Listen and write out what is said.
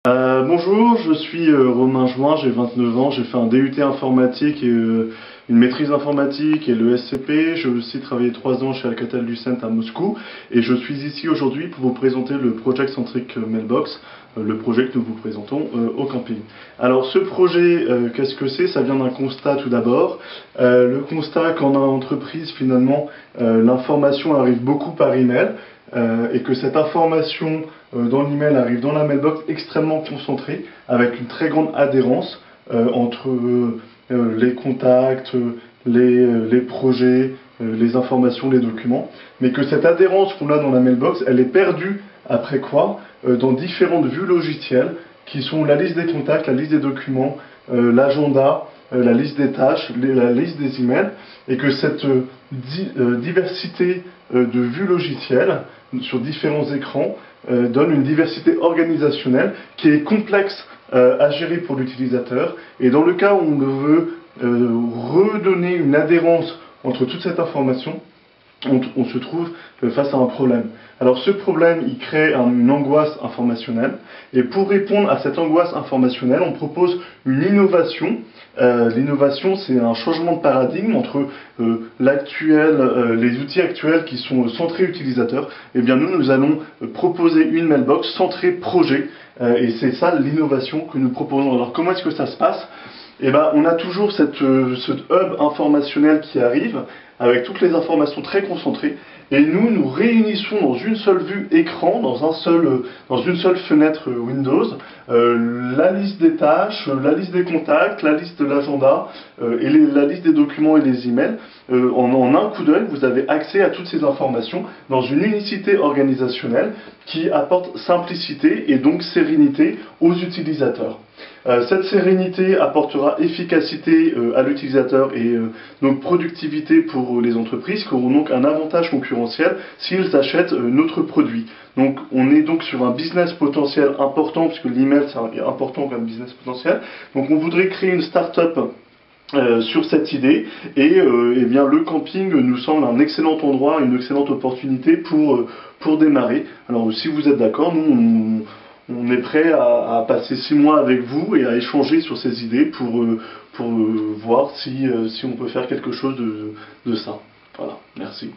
Bonjour, je suis Romain Join, j'ai 29 ans, j'ai fait un DUT informatique et une maîtrise informatique et le SCP. J'ai aussi travaillé 3 ans chez Alcatel-Lucent à Moscou et je suis ici aujourd'hui pour vous présenter le Project Centric Mailbox, le projet que nous vous présentons au camping. Alors ce projet, qu'est-ce que c'est? Ça vient d'un constat tout d'abord. Le constat qu'en entreprise finalement l'information arrive beaucoup par email. Et que cette information dans l'email arrive dans la mailbox extrêmement concentrée, avec une très grande adhérence entre les contacts, les projets, les informations, les documents, mais que cette adhérence qu'on a dans la mailbox, elle est perdue après quoi dans différentes vues logicielles, qui sont la liste des contacts, la liste des documents, l'agenda, la liste des tâches, la liste des emails, et que cette diversité de vues logicielles sur différents écrans donne une diversité organisationnelle qui est complexe à gérer pour l'utilisateur. Et dans le cas où on veut redonner une adhérence entre toute cette information, on se trouve face à un problème. Alors ce problème, il crée une angoisse informationnelle, et pour répondre à cette angoisse informationnelle, on propose une innovation. L'innovation, c'est un changement de paradigme entre les outils actuels qui sont centrés utilisateurs. Eh bien nous allons proposer une mailbox centrée projet, et c'est ça l'innovation que nous proposons. Alors comment est-ce que ça se passe? Eh ben, on a toujours ce hub informationnel qui arrive, avec toutes les informations très concentrées, et nous réunissons dans une seule vue écran, dans une seule fenêtre Windows, la liste des tâches, la liste des contacts, la liste de l'agenda, et la liste des documents et des emails. En un coup d'œil, vous avez accès à toutes ces informations dans une unicité organisationnelle qui apporte simplicité et donc sérénité aux utilisateurs. Cette sérénité apportera efficacité à l'utilisateur et donc productivité pour les entreprises qui auront donc un avantage concurrentiel s'ils achètent notre produit. Donc on est donc sur un business potentiel important, puisque l'email c'est important comme business potentiel. Donc on voudrait créer une start-up sur cette idée, et eh bien, le camping nous semble un excellent endroit, une excellente opportunité pour démarrer. Alors si vous êtes d'accord, nous on est prêt à passer 6 mois avec vous et à échanger sur ces idées pour voir si on peut faire quelque chose de ça. Voilà, merci.